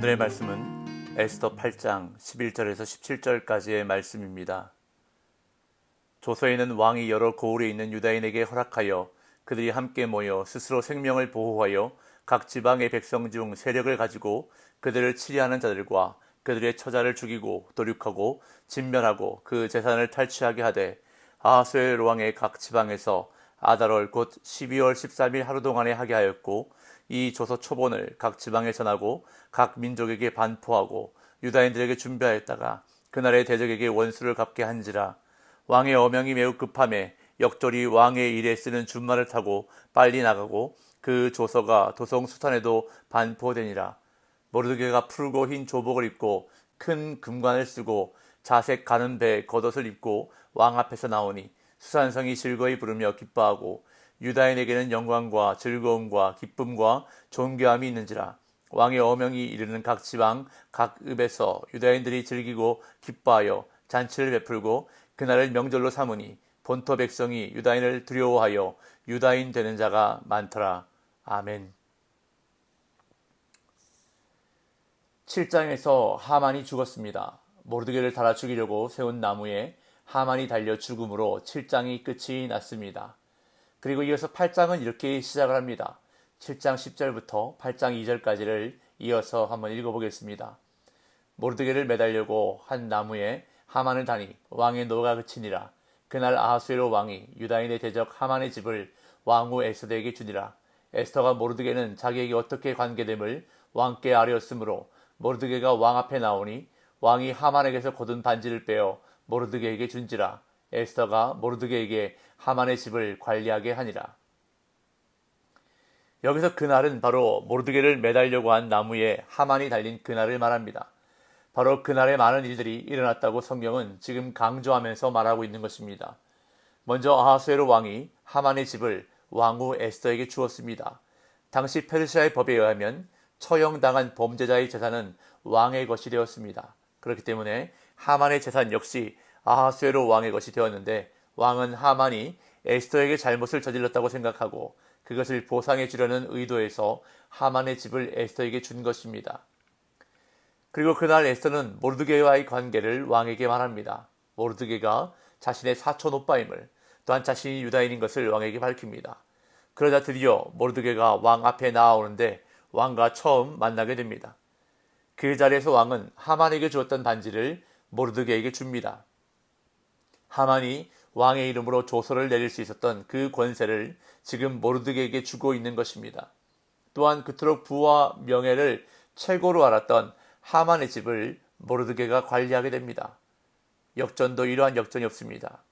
오늘의 말씀은 에스더 8장 11절에서 17절까지의 말씀입니다. 조서에는 왕이 여러 고을에 있는 유다인에게 허락하여 그들이 함께 모여 스스로 생명을 보호하여 각 지방의 백성 중 세력을 가지고 그들을 치리하는 자들과 그들의 처자를 죽이고 도륙하고 진멸하고 그 재산을 탈취하게 하되 아하수에로 왕의 각 지방에서 아달월 곧 12월 13일 하루 동안에 하게 하였고, 이 조서 초본을 각 지방에 전하고 각 민족에게 반포하고 유다인들에게 준비하였다가 그날의 대적에게 원수를 갚게 한지라. 왕의 어명이 매우 급함에 역졸이 왕의 일에 쓰는 준말을 타고 빨리 나가고 그 조서가 도성 수탄에도 반포되니라. 모르드게가 푸르고 흰 조복을 입고 큰 금관을 쓰고 자색 가는 배에 겉옷을 입고 왕 앞에서 나오니 수산성이 즐거이 부르며 기뻐하고 유다인에게는 영광과 즐거움과 기쁨과 존귀함이 있는지라. 왕의 어명이 이르는 각 지방 각 읍에서 유다인들이 즐기고 기뻐하여 잔치를 베풀고 그날을 명절로 삼으니 본토 백성이 유다인을 두려워하여 유다인 되는 자가 많더라. 아멘. 7장에서 하만이 죽었습니다. 모르드게를 달아 죽이려고 세운 나무에 하만이 달려 죽음으로 7장이 끝이 났습니다. 그리고 이어서 8장은 이렇게 시작을 합니다. 7장 10절부터 8장 2절까지를 이어서 한번 읽어보겠습니다. 모르드게를 매달려고 한 나무에 하만을 다니 왕의 노가 그치니라. 그날 아하수에로 왕이 유다인의 대적 하만의 집을 왕후 에스더에게 주니라. 에스더가 모르드게는 자기에게 어떻게 관계됨을 왕께 아뢰었으므로 모르드게가 왕 앞에 나오니 왕이 하만에게서 거둔 반지를 빼어 모르드게에게 준지라. 에스더가 모르드게에게 하만의 집을 관리하게 하니라. 여기서 그날은 바로 모르드게를 매달려고 한 나무에 하만이 달린 그날을 말합니다. 바로 그날에 많은 일들이 일어났다고 성경은 지금 강조하면서 말하고 있는 것입니다. 먼저 아하수에로 왕이 하만의 집을 왕후 에스더에게 주었습니다. 당시 페르시아의 법에 의하면 처형당한 범죄자의 재산은 왕의 것이 되었습니다. 그렇기 때문에 하만의 재산 역시 아하수에로 왕의 것이 되었는데, 왕은 하만이 에스더에게 잘못을 저질렀다고 생각하고 그것을 보상해 주려는 의도에서 하만의 집을 에스더에게 준 것입니다. 그리고 그날 에스더는 모르드게와의 관계를 왕에게 말합니다. 모르드게가 자신의 사촌 오빠임을, 또한 자신이 유다인인 것을 왕에게 밝힙니다. 그러자 드디어 모르드게가 왕 앞에 나아오는데 왕과 처음 만나게 됩니다. 그 자리에서 왕은 하만에게 주었던 반지를 모르드게에게 줍니다. 하만이 왕의 이름으로 조서를 내릴 수 있었던 그 권세를 지금 모르드게에게 주고 있는 것입니다. 또한 그토록 부와 명예를 최고로 알았던 하만의 집을 모르드게가 관리하게 됩니다. 역전도 이러한 역전이 없습니다.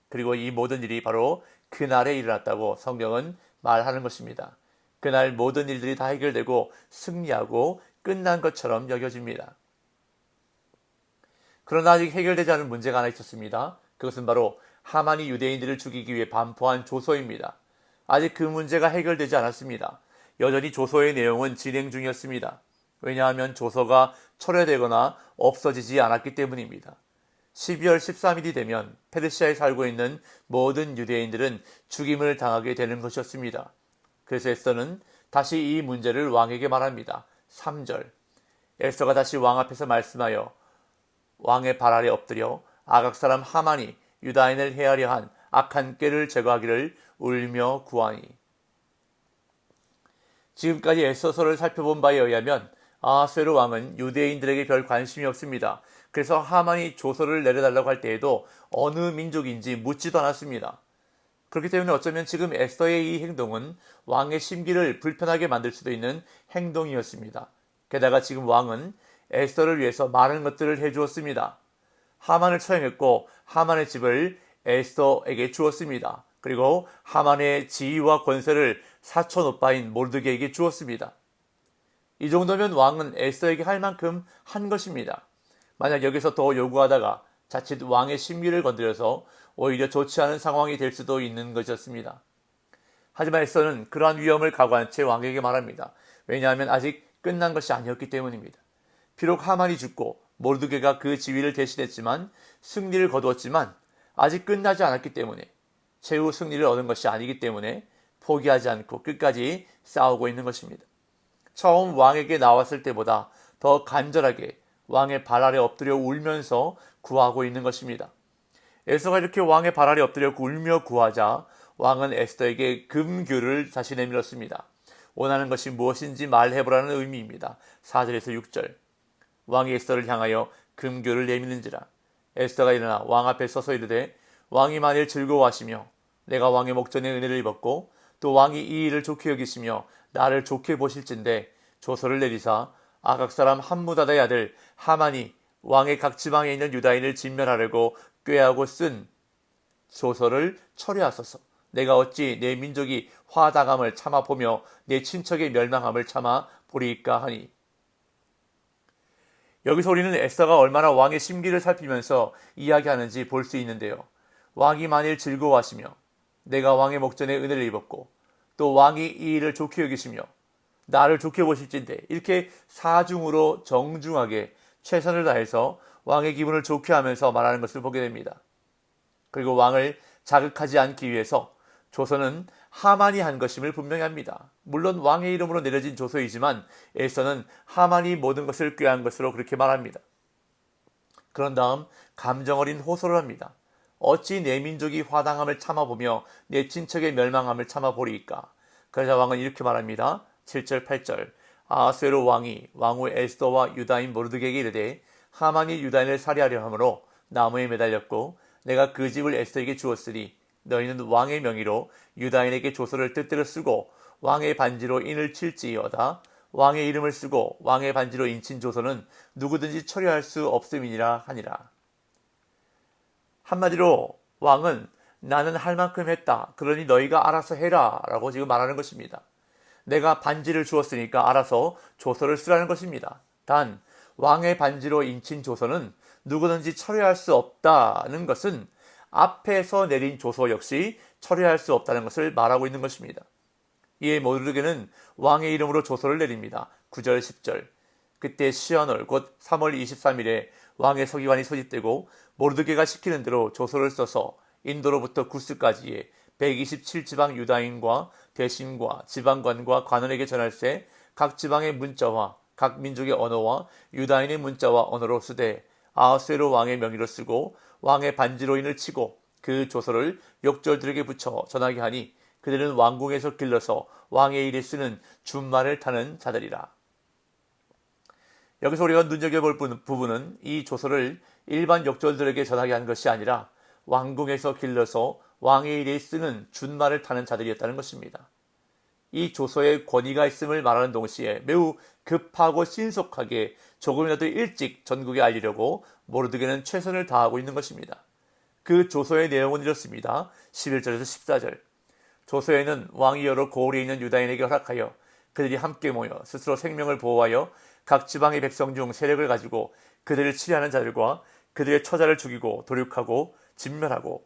그리고 이 모든 일이 바로 그날에 일어났다고 성경은 말하는 것입니다. 그날 모든 일들이 다 해결되고 승리하고 끝난 것처럼 여겨집니다. 그러나 아직 해결되지 않은 문제가 하나 있었습니다. 그것은 바로 하만이 유대인들을 죽이기 위해 반포한 조서입니다. 아직 그 문제가 해결되지 않았습니다. 여전히 조서의 내용은 진행 중이었습니다. 왜냐하면 조서가 철회되거나 없어지지 않았기 때문입니다. 12월 13일이 되면 페르시아에 살고 있는 모든 유대인들은 죽임을 당하게 되는 것이었습니다. 그래서 에스더는 다시 이 문제를 왕에게 말합니다. 3절, 에스더가 다시 왕 앞에서 말씀하여 왕의 발 아래 엎드려 아각 사람 하만이 유다인을 해하려 한 악한 꾀를 제거하기를 울며 구하니. 지금까지 에스더서를 살펴본 바에 의하면 아하수에로 왕은 유대인들에게 별 관심이 없습니다. 그래서 하만이 조서를 내려달라고 할 때에도 어느 민족인지 묻지도 않았습니다. 그렇기 때문에 어쩌면 지금 에스더의 이 행동은 왕의 심기를 불편하게 만들 수도 있는 행동이었습니다. 게다가 지금 왕은 에스더를 위해서 많은 것들을 해주었습니다. 하만을 처형했고 하만의 집을 에스더에게 주었습니다. 그리고 하만의 지위와 권세를 사촌 오빠인 모르드게에게 주었습니다. 이 정도면 왕은 에스더에게 할 만큼 한 것입니다. 만약 여기서 더 요구하다가 자칫 왕의 심기를 건드려서 오히려 좋지 않은 상황이 될 수도 있는 것이었습니다. 하지만 에스더는 그러한 위험을 각오한 채 왕에게 말합니다. 왜냐하면 아직 끝난 것이 아니었기 때문입니다. 비록 하만이 죽고 모르드게가 그 지위를 대신했지만 승리를 거두었지만 아직 끝나지 않았기 때문에, 최후 승리를 얻은 것이 아니기 때문에 포기하지 않고 끝까지 싸우고 있는 것입니다. 처음 왕에게 나왔을 때보다 더 간절하게 왕의 발 아래 엎드려 울면서 구하고 있는 것입니다. 에스더가 이렇게 왕의 발 아래 엎드려 울며 구하자 왕은 에스더에게 금규를 다시 내밀었습니다. 원하는 것이 무엇인지 말해보라는 의미입니다. 4절에서 6절. 왕이 에스더를 향하여 금규를 내미는지라. 에스더가 일어나 왕 앞에 서서 이르되 왕이 만일 즐거워하시며 내가 왕의 목전에 은혜를 입었고 또 왕이 이 일을 좋게 여기시며 나를 좋게 보실진대 조서를 내리사 아각 사람 함무다다의 아들 하만이 왕의 각 지방에 있는 유다인을 진멸하려고 꾀하고 쓴 조서를 철회하소서. 내가 어찌 내 민족이 화당함을 참아 보며 내 친척의 멸망함을 참아 보리이까 하니. 여기서 우리는 에스더가 얼마나 왕의 심기를 살피면서 이야기하는지 볼 수 있는데요. 왕이 만일 즐거워하시며 내가 왕의 목전에 은혜를 입었고 또 왕이 이 일을 좋게 여기시며 나를 좋게 보실진대 이렇게 사중으로 정중하게 최선을 다해서 왕의 기분을 좋게 하면서 말하는 것을 보게 됩니다. 그리고 왕을 자극하지 않기 위해서 조서는 하만이 한 것임을 분명히 합니다. 물론 왕의 이름으로 내려진 조서이지만 에스더는 하만이 모든 것을 꾀한 것으로 그렇게 말합니다. 그런 다음 감정 어린 호소를 합니다. 어찌 내 민족이 화당함을 참아보며 내 친척의 멸망함을 참아보리이까. 그러자 왕은 이렇게 말합니다. 7절 8절. 아하스웨로 왕이 왕후 에스더와 유다인 모르드게에게 이르되 하만이 유다인을 살해하려 함으로 나무에 매달렸고 내가 그 집을 에스더에게 주었으니 너희는 왕의 명의로 유다인에게 조서를 뜻대로 쓰고 왕의 반지로 인을 칠지어다. 왕의 이름을 쓰고 왕의 반지로 인친 조서는 누구든지 처리할 수 없음이니라 하니라. 한마디로 왕은 나는 할 만큼 했다. 그러니 너희가 알아서 해라 라고 지금 말하는 것입니다. 내가 반지를 주었으니까 알아서 조서를 쓰라는 것입니다. 단 왕의 반지로 인친 조서는 누구든지 처리할 수 없다는 것은 앞에서 내린 조서 역시 처리할 수 없다는 것을 말하고 있는 것입니다. 이에 모르드게는 왕의 이름으로 조서를 내립니다. 9절 10절. 그때 시한월 곧 3월 23일에 왕의 서기관이 소집되고 모르드게가 시키는 대로 조서를 써서 인도로부터 구스까지의 127지방 유다인과 대신과 지방관과 관원에게 전할세 각 지방의 문자와 각 민족의 언어와 유다인의 문자와 언어로 쓰되 아하스웨로 왕의 명의로 쓰고 왕의 반지로 인을 치고 그 조서를 욕절들에게 붙여 전하게 하니 그들은 왕궁에서 길러서 왕의 일에 쓰는 준말을 타는 자들이라. 여기서 우리가 눈여겨볼 부분은 이 조서를 일반 욕절들에게 전하게 한 것이 아니라 왕궁에서 길러서 왕의 일에 쓰는 준말을 타는 자들이었다는 것입니다. 이 조서에 권위가 있음을 말하는 동시에 매우 급하고 신속하게 조금이라도 일찍 전국에 알리려고 모르드게는 최선을 다하고 있는 것입니다. 그 조서의 내용은 이렇습니다. 11절에서 14절. 조서에는 왕이 여러 고을에 있는 유다인에게 허락하여 그들이 함께 모여 스스로 생명을 보호하여 각 지방의 백성 중 세력을 가지고 그들을 치리하는 자들과 그들의 처자를 죽이고 도륙하고 진멸하고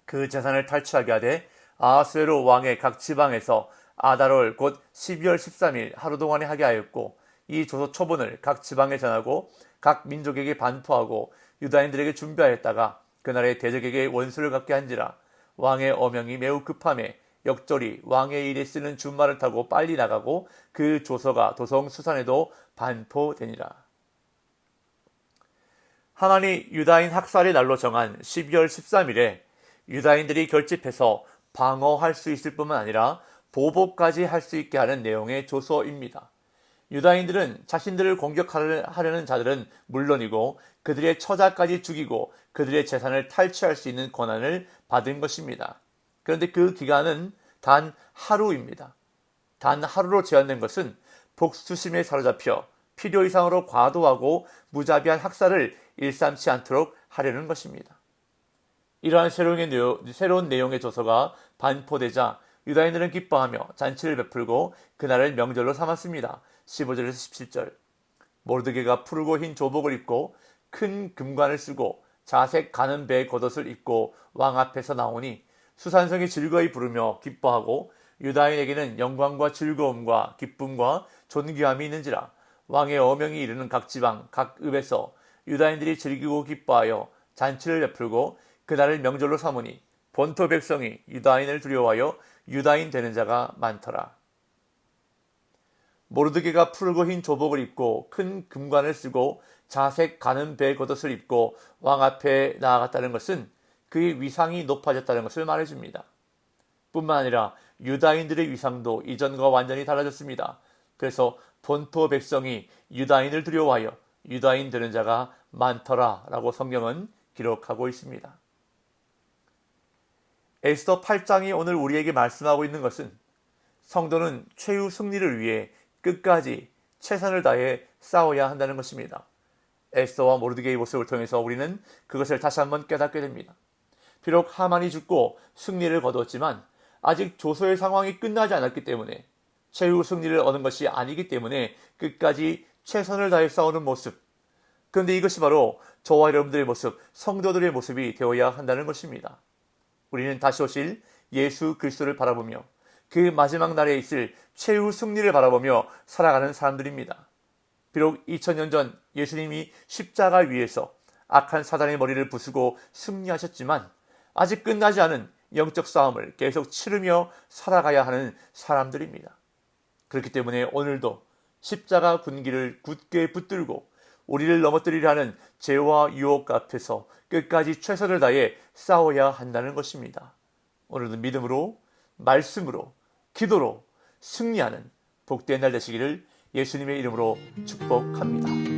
그 재산을 탈취하게 하되 아하스웨로 왕의 각 지방에서 아달월 곧 12월 13일 하루 동안에 하게 하였고 이 조서 초본을 각 지방에 전하고 각 민족에게 반포하고 유다인들에게 준비하였다가 그날에 대적에게 원수를 갖게 한지라. 왕의 어명이 매우 급함에 역절이 왕의 일에 쓰는 준말을 타고 빨리 나가고 그 조서가 도성 수산에도 반포되니라. 하만이 유다인 학살의 날로 정한 12월 13일에 유다인들이 결집해서 방어할 수 있을 뿐만 아니라 보복까지 할 수 있게 하는 내용의 조서입니다. 유다인들은 자신들을 공격하려는 자들은 물론이고 그들의 처자까지 죽이고 그들의 재산을 탈취할 수 있는 권한을 받은 것입니다. 그런데 그 기간은 단 하루입니다. 단 하루로 제한된 것은 복수심에 사로잡혀 필요 이상으로 과도하고 무자비한 학살을 일삼지 않도록 하려는 것입니다. 이러한 새로운 내용의 조서가 반포되자 유다인들은 기뻐하며 잔치를 베풀고 그날을 명절로 삼았습니다. 15절에서 17절. 모르드게가 푸르고 흰 조복을 입고 큰 금관을 쓰고 자색 가는 배의 겉옷을 입고 왕 앞에서 나오니 수산성이 즐거이 부르며 기뻐하고 유다인에게는 영광과 즐거움과 기쁨과 존귀함이 있는지라. 왕의 어명이 이르는 각 지방 각 읍에서 유다인들이 즐기고 기뻐하여 잔치를 베풀고 그날을 명절로 삼으니 본토 백성이 유다인을 두려워하여 유다인 되는 자가 많더라. 모르드게가 푸르고 흰 조복을 입고 큰 금관을 쓰고 자색 가는 배 겉옷을 입고 왕 앞에 나아갔다는 것은 그의 위상이 높아졌다는 것을 말해줍니다. 뿐만 아니라 유다인들의 위상도 이전과 완전히 달라졌습니다. 그래서 본토 백성이 유다인을 두려워하여 유다인 되는 자가 많더라 라고 성경은 기록하고 있습니다. 에스더 8장이 오늘 우리에게 말씀하고 있는 것은 성도는 최후 승리를 위해 끝까지 최선을 다해 싸워야 한다는 것입니다. 에스더와 모르드게의 모습을 통해서 우리는 그것을 다시 한번 깨닫게 됩니다. 비록 하만이 죽고 승리를 거두었지만 아직 조소의 상황이 끝나지 않았기 때문에 최후 승리를 얻은 것이 아니기 때문에 끝까지 최선을 다해 싸우는 모습. 그런데 이것이 바로 저와 여러분들의 모습, 성도들의 모습이 되어야 한다는 것입니다. 우리는 다시 오실 예수 그리스도를 바라보며 그 마지막 날에 있을 최후 승리를 바라보며 살아가는 사람들입니다. 비록 2000년 전 예수님이 십자가 위에서 악한 사단의 머리를 부수고 승리하셨지만 아직 끝나지 않은 영적 싸움을 계속 치르며 살아가야 하는 사람들입니다. 그렇기 때문에 오늘도 십자가 군기를 굳게 붙들고 우리를 넘어뜨리려 하는 죄와 유혹 앞에서 끝까지 최선을 다해 싸워야 한다는 것입니다. 오늘도 믿음으로, 말씀으로, 기도로 승리하는 복된 날 되시기를 예수님의 이름으로 축복합니다.